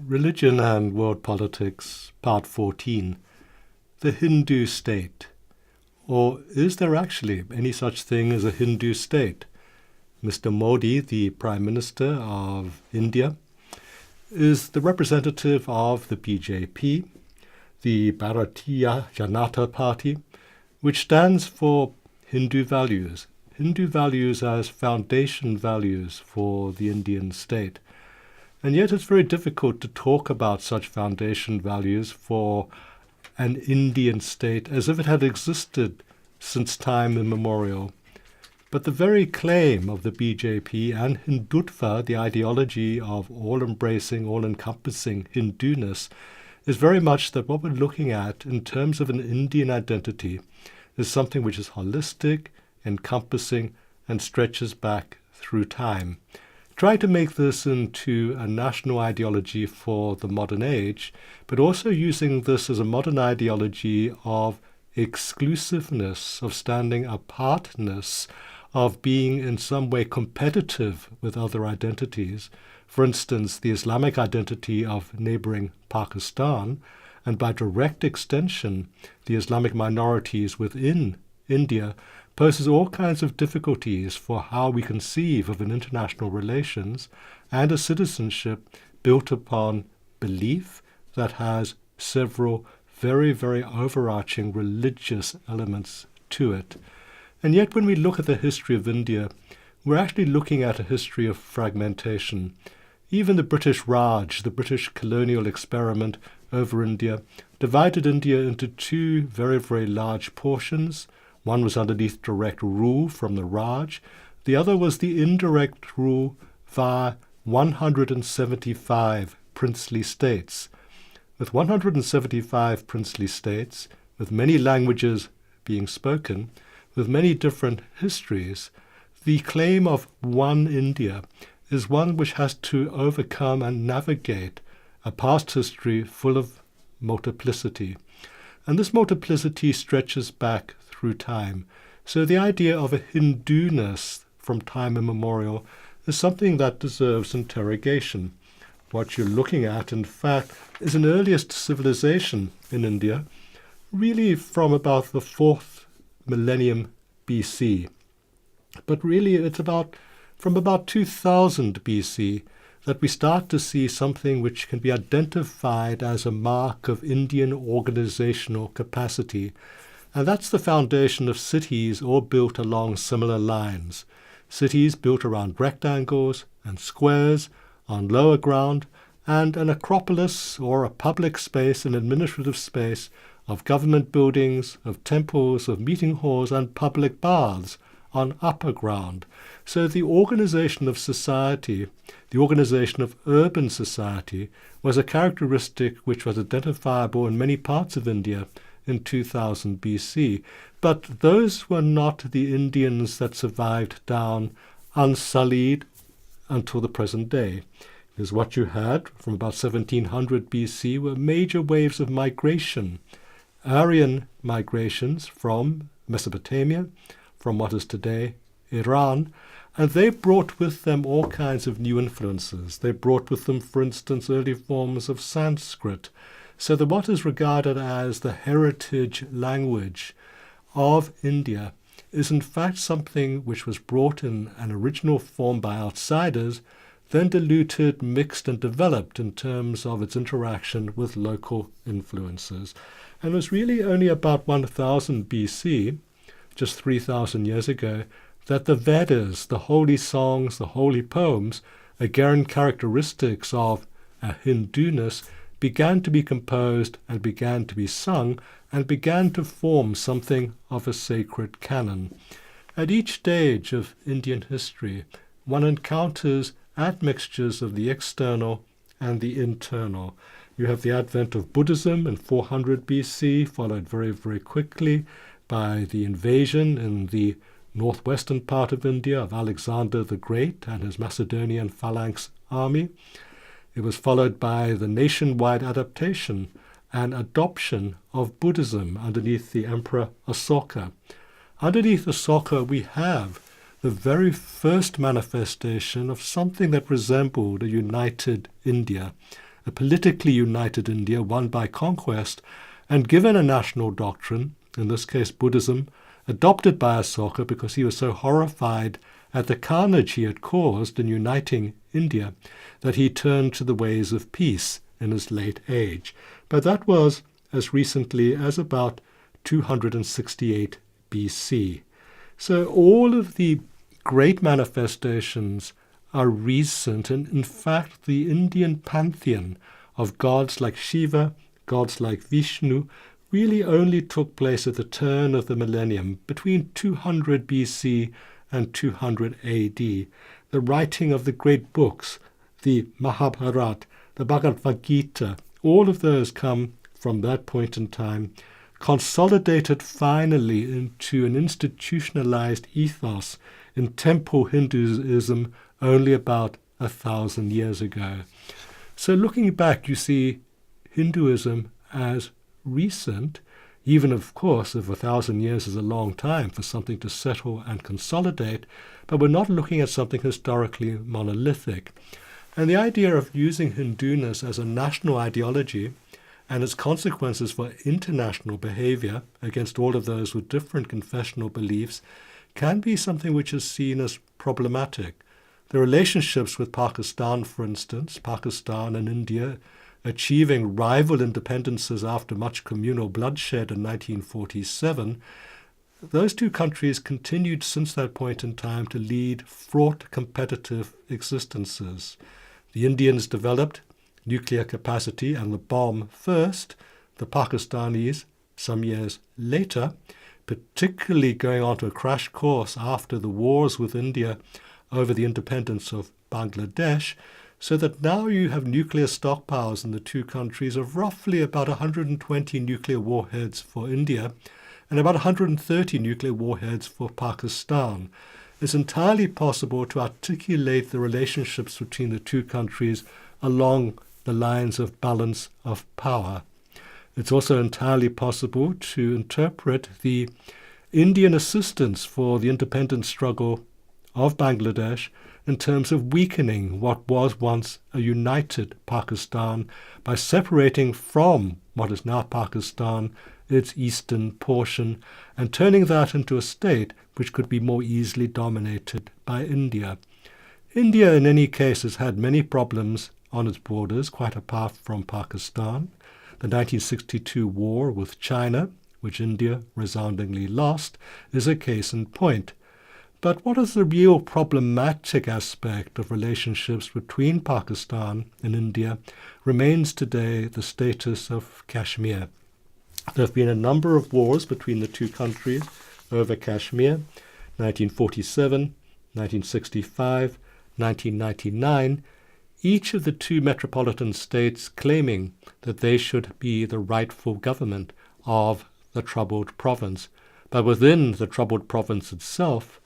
Religion and World Politics, Part 14. The Hindu State. Or is there actually any such thing as a Hindu state? Mr. Modi, the Prime Minister of India, is the representative of the BJP, the Bharatiya Janata Party, which stands for Hindu values as foundation values for the Indian state. And yet it's very difficult to talk about such foundation values for an Indian state as if it had existed since time immemorial. But the very claim of the BJP and Hindutva, the ideology of all-embracing, all-encompassing Hinduness, is very much that what we're looking at in terms of an Indian identity is something which is holistic, encompassing, and stretches back through time. Try to make this into a national ideology for the modern age, but also using this as a modern ideology of exclusiveness, of standing apartness, of being in some way competitive with other identities. For instance, the Islamic identity of neighboring Pakistan, and by direct extension, the Islamic minorities within India, poses all kinds of difficulties for how we conceive of an international relations and a citizenship built upon belief that has several very, very overarching religious elements to it. And yet when we look at the history of India, we're actually looking at a history of fragmentation. Even the British Raj, the British colonial experiment over India, divided India into two very, very large portions. One was underneath direct rule from the Raj. The other was the indirect rule via 175 princely states. With 175 princely states, with many languages being spoken, with many different histories, the claim of one India is one which has to overcome and navigate a past history full of multiplicity. And this multiplicity stretches back through time. So the idea of a Hinduness from time immemorial is something that deserves interrogation. What you're looking at, in fact, is an earliest civilization in India, really from about the 4th millennium BC. But really it's from about 2000 BC that we start to see something which can be identified as a mark of Indian organizational capacity. And that's the foundation of cities all built along similar lines. Cities built around rectangles and squares on lower ground, and an acropolis or a public space, an administrative space of government buildings, of temples, of meeting halls and public baths on upper ground. So the organization of society, the organization of urban society, was a characteristic which was identifiable in many parts of India in 2000 BC. But those were not the Indians that survived down unsullied until the present day. Because what you had from about 1700 BC were major waves of migration, Aryan migrations from Mesopotamia, from what is today Iran, and they brought with them all kinds of new influences. They brought with them, for instance, early forms of Sanskrit, so that what is regarded as the heritage language of India is in fact something which was brought in an original form by outsiders, then diluted, mixed, and developed in terms of its interaction with local influences. And it was really only about 1000 BC, just 3,000 years ago, that the Vedas, the holy songs, the holy poems, again characteristics of a Hinduness, began to be composed and began to be sung and began to form something of a sacred canon. At each stage of Indian history, one encounters admixtures of the external and the internal. You have the advent of Buddhism in 400 BC, followed very, very quickly by the invasion in the northwestern part of India of Alexander the Great and his Macedonian phalanx army. It was followed by the nationwide adaptation and adoption of Buddhism underneath the Emperor Asoka. Underneath Asoka, we have the very first manifestation of something that resembled a united India, a politically united India won by conquest and given a national doctrine, in this case Buddhism, adopted by Asoka because he was so horrified at the carnage he had caused in uniting India that he turned to the ways of peace in his late age. But that was as recently as about 268 BC. So all of the great manifestations are recent, and in fact the Indian pantheon of gods like Shiva, gods like Vishnu, really only took place at the turn of the millennium, between 200 BC and 200 AD. The writing of the great books, the Mahabharata, the Bhagavad Gita, all of those come from that point in time, consolidated finally into an institutionalized ethos in temple Hinduism only about 1,000 years ago. So looking back, you see Hinduism as recent, even of course if 1,000 years is a long time for something to settle and consolidate, but we're not looking at something historically monolithic. And the idea of using Hinduness as a national ideology and its consequences for international behavior against all of those with different confessional beliefs can be something which is seen as problematic. The relationships with Pakistan, for instance, Pakistan and India achieving rival independences after much communal bloodshed in 1947, those two countries continued since that point in time to lead fraught competitive existences. The Indians developed nuclear capacity and the bomb first, the Pakistanis some years later, particularly going on to a crash course after the wars with India over the independence of Bangladesh, so that now you have nuclear stockpiles in the two countries of roughly about 120 nuclear warheads for India and about 130 nuclear warheads for Pakistan. It's entirely possible to articulate the relationships between the two countries along the lines of balance of power. It's also entirely possible to interpret the Indian assistance for the independence struggle of Bangladesh in terms of weakening what was once a united Pakistan by separating from what is now Pakistan its eastern portion and turning that into a state which could be more easily dominated by India. India, in any case, has had many problems on its borders, quite apart from Pakistan. The 1962 war with China, which India resoundingly lost, is a case in point. But what is the real problematic aspect of relationships between Pakistan and India remains today the status of Kashmir. There have been a number of wars between the two countries over Kashmir, 1947, 1965, 1999, each of the two metropolitan states claiming that they should be the rightful government of the troubled province. But within the troubled province itself,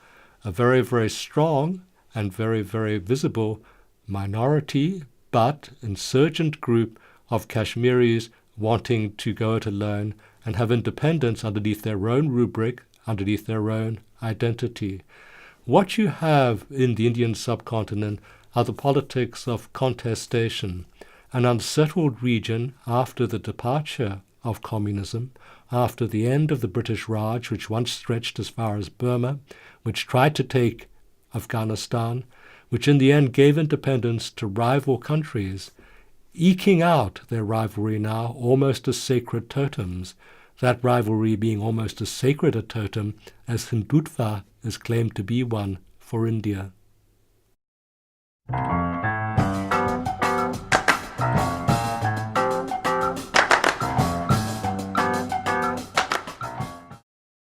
a very, very strong and very, very visible minority but insurgent group of Kashmiris wanting to go it alone and have independence underneath their own rubric, underneath their own identity. What you have in the Indian subcontinent are the politics of contestation, an unsettled region after the departure of communism, after the end of the British Raj, which once stretched as far as Burma, which tried to take Afghanistan, which in the end gave independence to rival countries, eking out their rivalry now almost as sacred totems, that rivalry being almost as sacred a totem as Hindutva is claimed to be one for India.